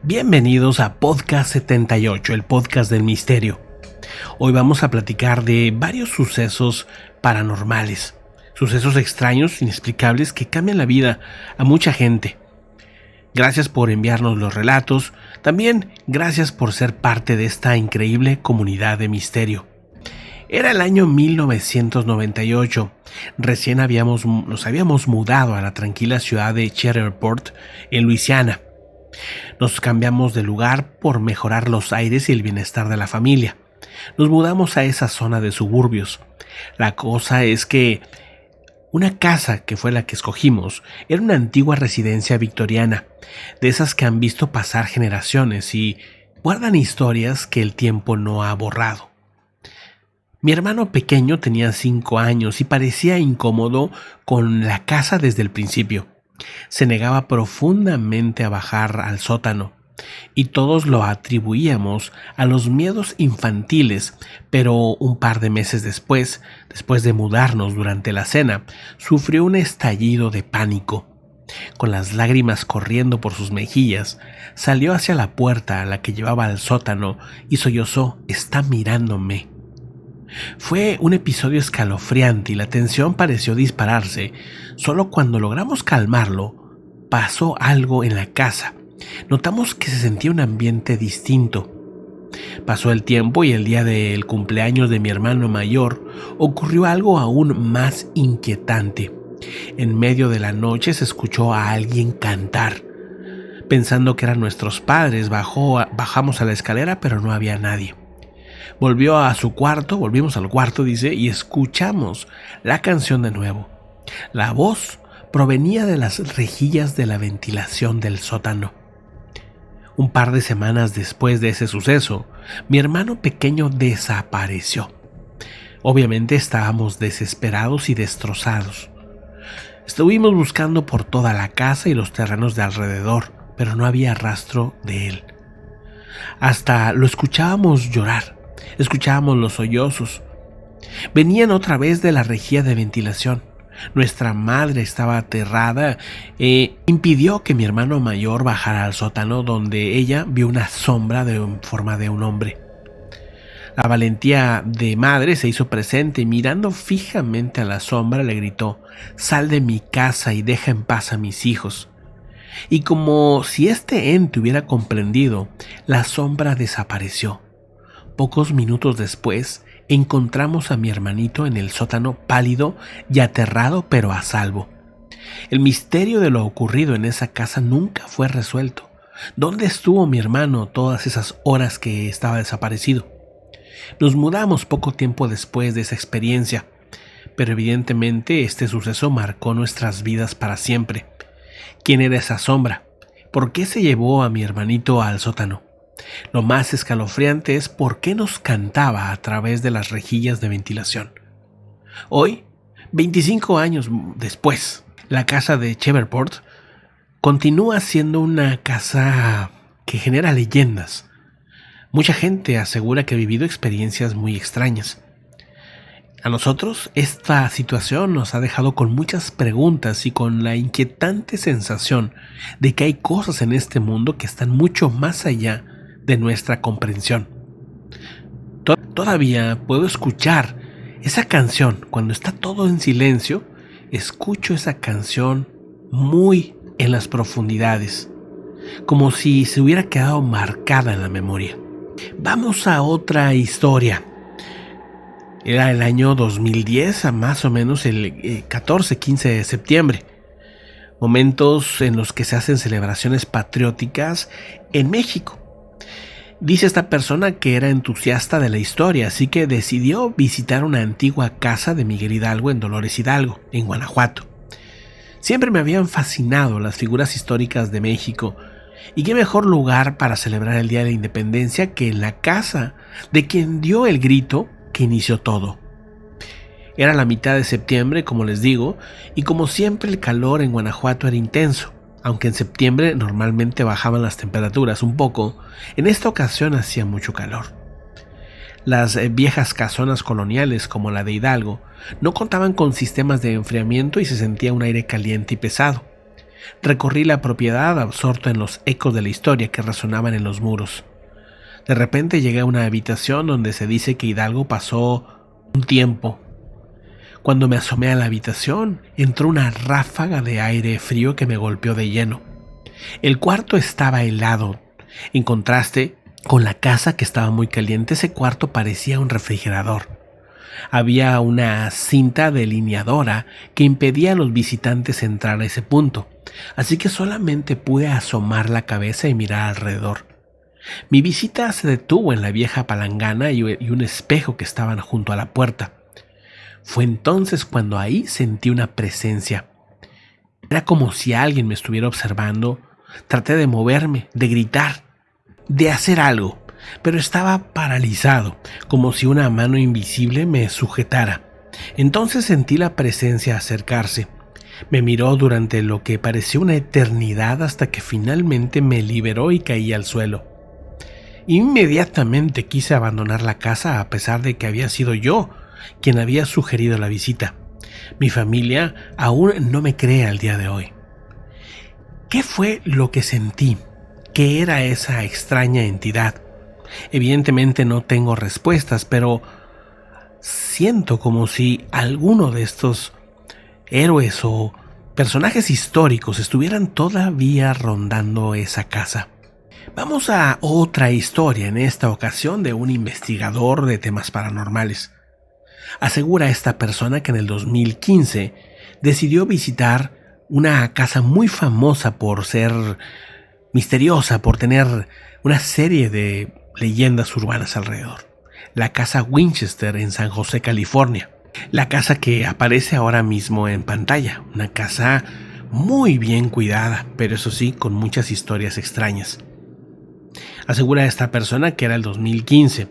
Bienvenidos a Podcast 78, el podcast del misterio. Hoy vamos a platicar de varios sucesos paranormales, sucesos extraños, inexplicables que cambian la vida a mucha gente. Gracias por enviarnos los relatos, también gracias por ser parte de esta increíble comunidad de misterio. Era el año 1998, recién nos habíamos mudado a la tranquila ciudad de Shreveport, en Luisiana. Nos cambiamos de lugar por mejorar los aires y el bienestar de la familia. Nos mudamos a esa zona de suburbios. La cosa es que una casa que fue la que escogimos era una antigua residencia victoriana, de esas que han visto pasar generaciones y guardan historias que el tiempo no ha borrado. Mi hermano pequeño tenía 5 años y parecía incómodo con la casa desde el principio. Se negaba profundamente a bajar al sótano, y todos lo atribuíamos a los miedos infantiles, pero un par de meses después de mudarnos durante la cena, sufrió un estallido de pánico. Con las lágrimas corriendo por sus mejillas, salió hacia la puerta a la que llevaba al sótano y sollozó: «Está mirándome». Fue un episodio escalofriante y la tensión pareció dispararse. Solo cuando logramos calmarlo, pasó algo en la casa. Notamos que se sentía un ambiente distinto. Pasó el tiempo y el día del cumpleaños de mi hermano mayor ocurrió algo aún más inquietante. En medio de la noche se escuchó a alguien cantar. Pensando que eran nuestros padres, bajamos a la escalera, pero no había nadie. Volvimos al cuarto, dice, y escuchamos la canción de nuevo. La voz provenía de las rejillas de la ventilación del sótano. Un par de semanas después de ese suceso, mi hermano pequeño desapareció. Obviamente estábamos desesperados y destrozados. Estuvimos buscando por toda la casa y los terrenos de alrededor, pero no había rastro de él. Hasta lo escuchábamos llorar. Escuchábamos los sollozos. Venían otra vez de la rejilla de ventilación. Nuestra madre estaba aterrada e impidió que mi hermano mayor bajara al sótano, donde ella vio una sombra en forma de un hombre. La valentía de madre se hizo presente y mirando fijamente a la sombra le gritó: «Sal de mi casa y deja en paz a mis hijos». Y como si este ente hubiera comprendido, la sombra desapareció. Pocos minutos después, encontramos a mi hermanito en el sótano, pálido y aterrado, pero a salvo. El misterio de lo ocurrido en esa casa nunca fue resuelto. ¿Dónde estuvo mi hermano todas esas horas que estaba desaparecido? Nos mudamos poco tiempo después de esa experiencia, pero evidentemente este suceso marcó nuestras vidas para siempre. ¿Quién era esa sombra? ¿Por qué se llevó a mi hermanito al sótano? Lo más escalofriante es por qué nos cantaba a través de las rejillas de ventilación. Hoy, 25 años después, la casa de Shreveport continúa siendo una casa que genera leyendas. Mucha gente asegura que ha vivido experiencias muy extrañas. A nosotros, esta situación nos ha dejado con muchas preguntas y con la inquietante sensación de que hay cosas en este mundo que están mucho más allá de nuestra comprensión. Todavía puedo escuchar esa canción. Cuando está todo en silencio, escucho esa canción muy en las profundidades, como si se hubiera quedado marcada en la memoria. Vamos a otra historia. Era el año 2010, a más o menos el 14-15 de septiembre. Momentos en los que se hacen celebraciones patrióticas en México. Dice esta persona que era entusiasta de la historia, así que decidió visitar una antigua casa de Miguel Hidalgo en Dolores Hidalgo, en Guanajuato. Siempre me habían fascinado las figuras históricas de México, y qué mejor lugar para celebrar el Día de la Independencia que en la casa de quien dio el grito que inició todo. Era la mitad de septiembre, como les digo, y como siempre el calor en Guanajuato era intenso. Aunque en septiembre normalmente bajaban las temperaturas un poco, en esta ocasión hacía mucho calor. Las viejas casonas coloniales como la de Hidalgo no contaban con sistemas de enfriamiento y se sentía un aire caliente y pesado. Recorrí la propiedad absorto en los ecos de la historia que resonaban en los muros. De repente llegué a una habitación donde se dice que Hidalgo pasó un tiempo. Cuando me asomé a la habitación, entró una ráfaga de aire frío que me golpeó de lleno. El cuarto estaba helado. En contraste con la casa, que estaba muy caliente, ese cuarto parecía un refrigerador. Había una cinta delineadora que impedía a los visitantes entrar a ese punto, así que solamente pude asomar la cabeza y mirar alrededor. Mi visita se detuvo en la vieja palangana y un espejo que estaban junto a la puerta. Fue entonces cuando ahí sentí una presencia. Era como si alguien me estuviera observando. Traté de moverme, de gritar, de hacer algo, pero estaba paralizado, como si una mano invisible me sujetara. Entonces sentí la presencia acercarse. Me miró durante lo que pareció una eternidad hasta que finalmente me liberó y caí al suelo. Inmediatamente quise abandonar la casa a pesar de que había sido yo quien había sugerido la visita. Mi familia aún no me cree al día de hoy. ¿Qué fue lo que sentí? ¿Qué era esa extraña entidad? Evidentemente no tengo respuestas, pero siento como si alguno de estos héroes o personajes históricos estuvieran todavía rondando esa casa. Vamos a otra historia, en esta ocasión de un investigador de temas paranormales. Asegura esta persona que en el 2015 decidió visitar una casa muy famosa por ser misteriosa, por tener una serie de leyendas urbanas alrededor. La casa Winchester en San José, California. La casa que aparece ahora mismo en pantalla. Una casa muy bien cuidada, pero eso sí, con muchas historias extrañas. Asegura esta persona que era el 2015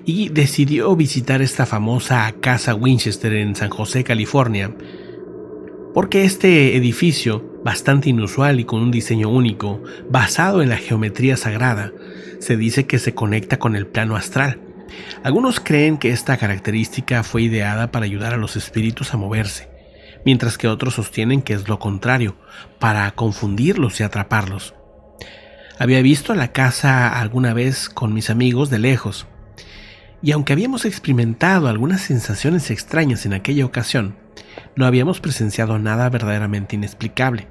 y decidió visitar esta famosa casa Winchester en San José, California, porque este edificio, bastante inusual y con un diseño único, basado en la geometría sagrada, se dice que se conecta con el plano astral. Algunos creen que esta característica fue ideada para ayudar a los espíritus a moverse, mientras que otros sostienen que es lo contrario, para confundirlos y atraparlos. Había visto la casa alguna vez con mis amigos de lejos, y aunque habíamos experimentado algunas sensaciones extrañas en aquella ocasión, no habíamos presenciado nada verdaderamente inexplicable.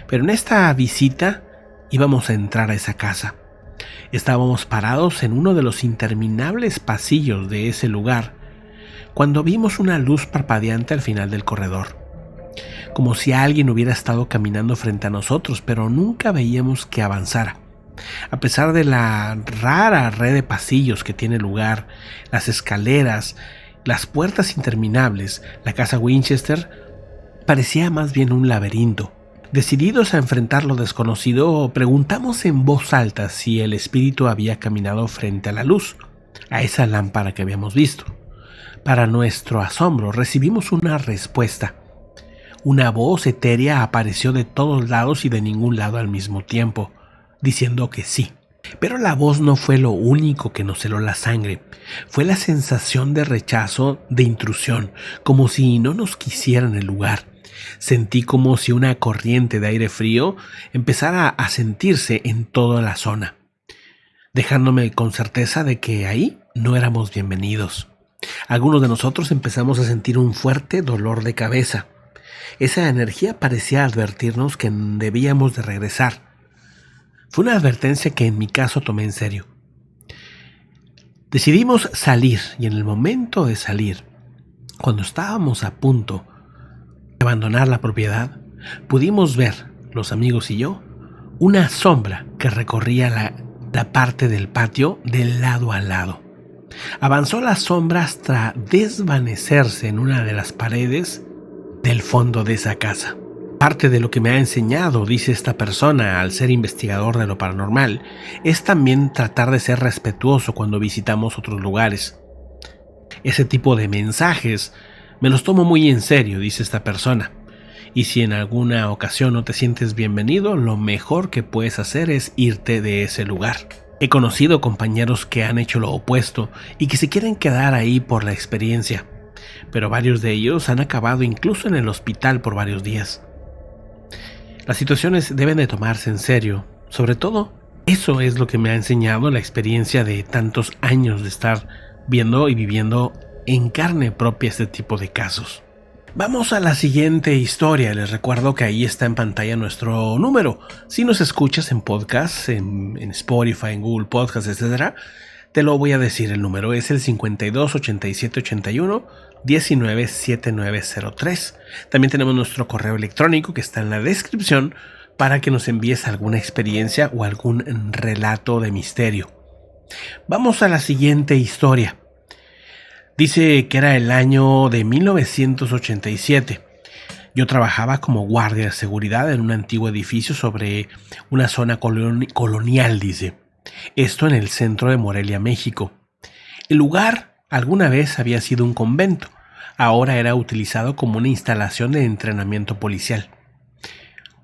Pero en esta visita íbamos a entrar a esa casa. Estábamos parados en uno de los interminables pasillos de ese lugar, cuando vimos una luz parpadeante al final del corredor. Como si alguien hubiera estado caminando frente a nosotros, pero nunca veíamos que avanzara. A pesar de la rara red de pasillos que tiene lugar, las escaleras, las puertas interminables, la casa Winchester parecía más bien un laberinto. Decididos a enfrentar lo desconocido, preguntamos en voz alta si el espíritu había caminado frente a la luz, a esa lámpara que habíamos visto. Para nuestro asombro, recibimos una respuesta. Una voz etérea apareció de todos lados y de ningún lado al mismo tiempo, diciendo que sí. Pero la voz no fue lo único que nos heló la sangre. Fue la sensación de rechazo, de intrusión, como si no nos quisieran el lugar. Sentí como si una corriente de aire frío empezara a sentirse en toda la zona, dejándome con certeza de que ahí no éramos bienvenidos. Algunos de nosotros empezamos a sentir un fuerte dolor de cabeza. Esa energía parecía advertirnos que debíamos de regresar. Fue una advertencia que en mi caso tomé en serio. Decidimos salir y en el momento de salir, cuando estábamos a punto de abandonar la propiedad, pudimos ver, los amigos y yo, una sombra que recorría la parte del patio de lado a lado. Avanzó la sombra hasta desvanecerse en una de las paredes del fondo de esa casa. Parte de lo que me ha enseñado, dice esta persona, al ser investigador de lo paranormal, es también tratar de ser respetuoso cuando visitamos otros lugares. Ese tipo de mensajes me los tomo muy en serio, dice esta persona, y si en alguna ocasión no te sientes bienvenido, lo mejor que puedes hacer es irte de ese lugar. He conocido compañeros que han hecho lo opuesto y que se quieren quedar ahí por la experiencia, pero varios de ellos han acabado incluso en el hospital por varios días. Las situaciones deben de tomarse en serio. Sobre todo, eso es lo que me ha enseñado la experiencia de tantos años de estar viendo y viviendo en carne propia este tipo de casos. Vamos a la siguiente historia. Les recuerdo que ahí está en pantalla nuestro número. Si nos escuchas en podcast, en Spotify, en Google Podcast, etc., te lo voy a decir. El número es el 52 87 81 19 7903. También tenemos nuestro correo electrónico que está en la descripción para que nos envíes alguna experiencia o algún relato de misterio. Vamos a la siguiente historia. Dice que era el año de 1987. Yo trabajaba como guardia de seguridad en un antiguo edificio sobre una zona colonial, dice. Esto en el centro de Morelia, México. El lugar alguna vez había sido un convento. Ahora era utilizado como una instalación de entrenamiento policial.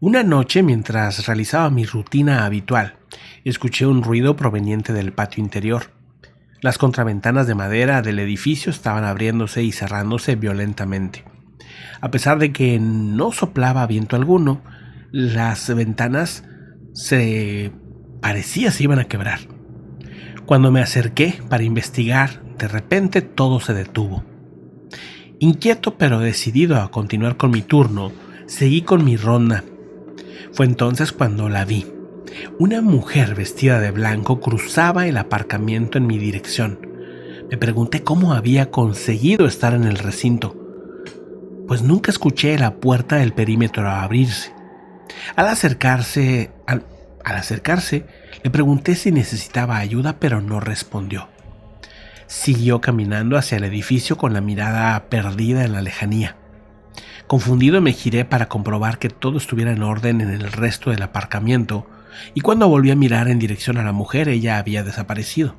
Una noche, mientras realizaba mi rutina habitual, escuché un ruido proveniente del patio interior. Las contraventanas de madera del edificio estaban abriéndose y cerrándose violentamente. A pesar de que no soplaba viento alguno, las ventanas parecía se iban a quebrar. Cuando me acerqué para investigar, de repente todo se detuvo. Inquieto pero decidido a continuar con mi turno, seguí con mi ronda. Fue entonces cuando la vi. Una mujer vestida de blanco cruzaba el aparcamiento en mi dirección. Me pregunté cómo había conseguido estar en el recinto, pues nunca escuché la puerta del perímetro abrirse. Al acercarse, le pregunté si necesitaba ayuda, pero no respondió. Siguió caminando hacia el edificio con la mirada perdida en la lejanía. Confundido me giré para comprobar que todo estuviera en orden en el resto del aparcamiento, y cuando volví a mirar en dirección a la mujer, ella había desaparecido.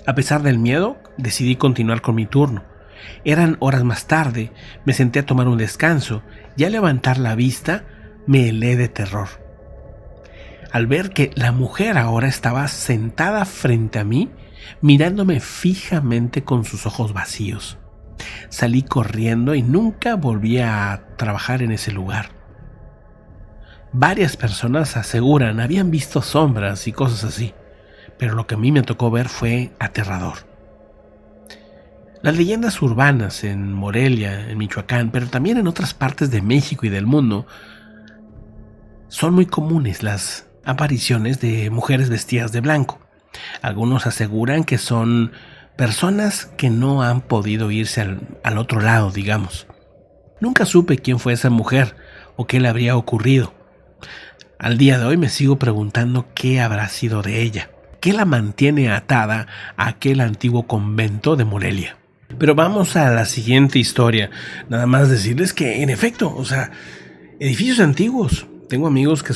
A pesar del miedo, decidí continuar con mi turno. Eran horas más tarde, me senté a tomar un descanso y al levantar la vista me helé de terror. Al ver que la mujer ahora estaba sentada frente a mí, mirándome fijamente con sus ojos vacíos. Salí corriendo y nunca volví a trabajar en ese lugar. Varias personas aseguran habían visto sombras y cosas así, pero lo que a mí me tocó ver fue aterrador. Las leyendas urbanas en Morelia, en Michoacán, pero también en otras partes de México y del mundo, son muy comunes las apariciones de mujeres vestidas de blanco. Algunos aseguran que son personas que no han podido irse al otro lado, digamos. Nunca supe quién fue esa mujer o qué le habría ocurrido. Al día de hoy me sigo preguntando qué habrá sido de ella, qué la mantiene atada a aquel antiguo convento de Morelia. Pero vamos a la siguiente historia. Nada más decirles que, en efecto, edificios antiguos. Tengo amigos que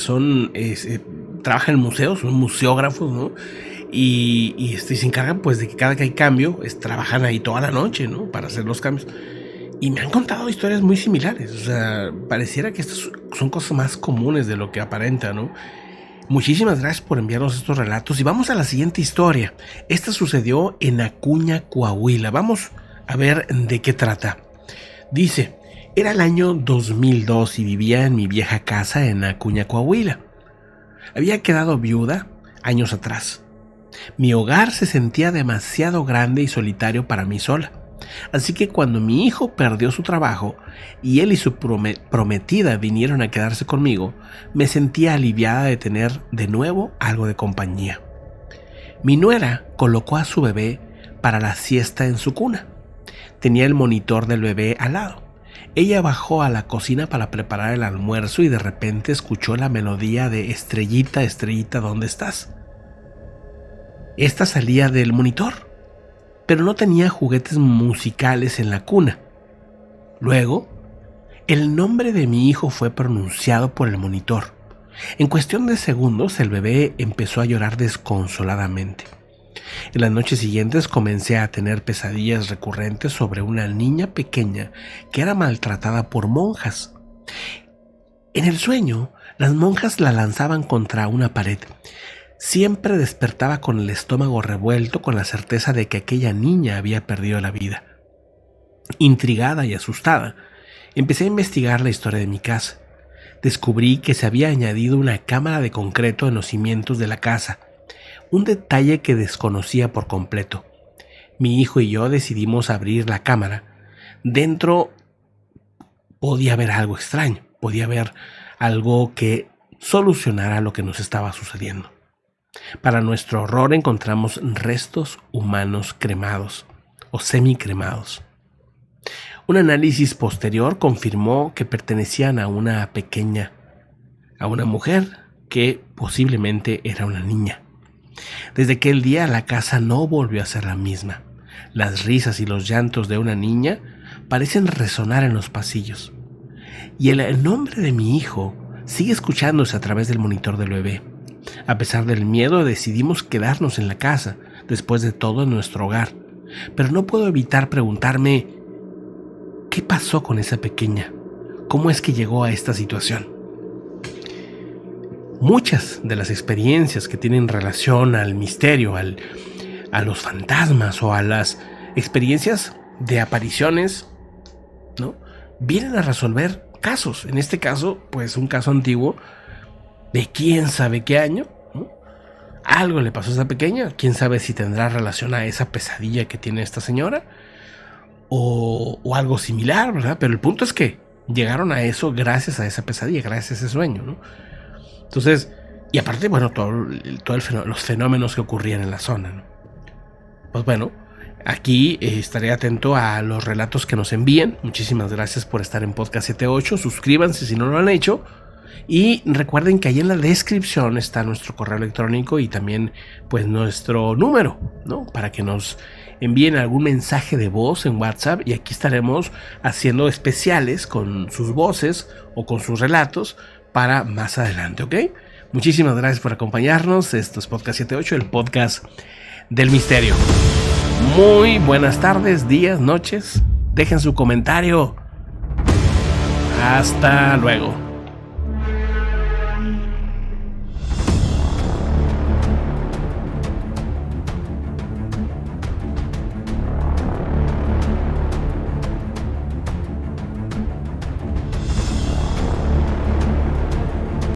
trabajan en museos, son museógrafos, ¿no? Y se encargan pues de que cada que hay cambio, trabajan ahí toda la noche, ¿no? Para hacer los cambios. Y me han contado historias muy similares. Pareciera que estas son cosas más comunes de lo que aparenta, ¿no? Muchísimas gracias por enviarnos estos relatos. Y vamos a la siguiente historia. Esta sucedió en Acuña, Coahuila. Vamos a ver de qué trata. Dice, era el año 2002 y vivía en mi vieja casa en Acuña, Coahuila. Había quedado viuda años atrás. Mi hogar se sentía demasiado grande y solitario para mí sola. Así que cuando mi hijo perdió su trabajo y él y su prometida vinieron a quedarse conmigo, me sentía aliviada de tener de nuevo algo de compañía. Mi nuera colocó a su bebé para la siesta en su cuna. Tenía el monitor del bebé al lado. Ella bajó a la cocina para preparar el almuerzo y de repente escuchó la melodía de Estrellita, estrellita, ¿dónde estás? Esta salía del monitor, pero no tenía juguetes musicales en la cuna. Luego, el nombre de mi hijo fue pronunciado por el monitor. En cuestión de segundos, el bebé empezó a llorar desconsoladamente. En las noches siguientes comencé a tener pesadillas recurrentes sobre una niña pequeña que era maltratada por monjas. En el sueño, las monjas la lanzaban contra una pared. Siempre despertaba con el estómago revuelto con la certeza de que aquella niña había perdido la vida. Intrigada y asustada, empecé a investigar la historia de mi casa. descubrí que se había añadido una cámara de concreto en los cimientos de la casa, un detalle que desconocía por completo. Mi hijo y yo decidimos abrir la cámara. Dentro podía haber algo extraño, podía haber algo que solucionara lo que nos estaba sucediendo. Para nuestro horror encontramos restos humanos cremados o semicremados. Un análisis posterior confirmó que pertenecían a una mujer que posiblemente era una niña. Desde aquel día la casa no volvió a ser la misma. Las risas y los llantos de una niña parecen resonar en los pasillos. Y el nombre de mi hijo sigue escuchándose a través del monitor del bebé. A pesar del miedo, decidimos quedarnos en la casa, después de todo en nuestro hogar. Pero no puedo evitar preguntarme, ¿qué pasó con esa pequeña? ¿Cómo es que llegó a esta situación? Muchas de las experiencias que tienen relación al misterio, a los fantasmas o a las experiencias de apariciones, ¿no?, vienen a resolver casos. En este caso, pues un caso antiguo de quién sabe qué año, ¿no? Algo le pasó a esa pequeña, quién sabe si tendrá relación a esa pesadilla que tiene esta señora o algo similar, ¿verdad? Pero el punto es que llegaron a eso gracias a esa pesadilla, gracias a ese sueño, ¿no? Entonces, y aparte, bueno, los fenómenos que ocurrían en la zona, ¿no? Pues bueno, aquí estaré atento a los relatos que nos envíen. Muchísimas gracias por estar en Podcast 78. Suscríbanse si no lo han hecho. Y recuerden que ahí en la descripción está nuestro correo electrónico y también pues nuestro número, ¿no?, para que nos envíen algún mensaje de voz en WhatsApp, y aquí estaremos haciendo especiales con sus voces o con sus relatos para más adelante, ¿ok? Muchísimas gracias por acompañarnos. Esto es Podcast 78, el podcast del misterio. Muy buenas tardes, días, noches. Dejen su comentario. Hasta luego.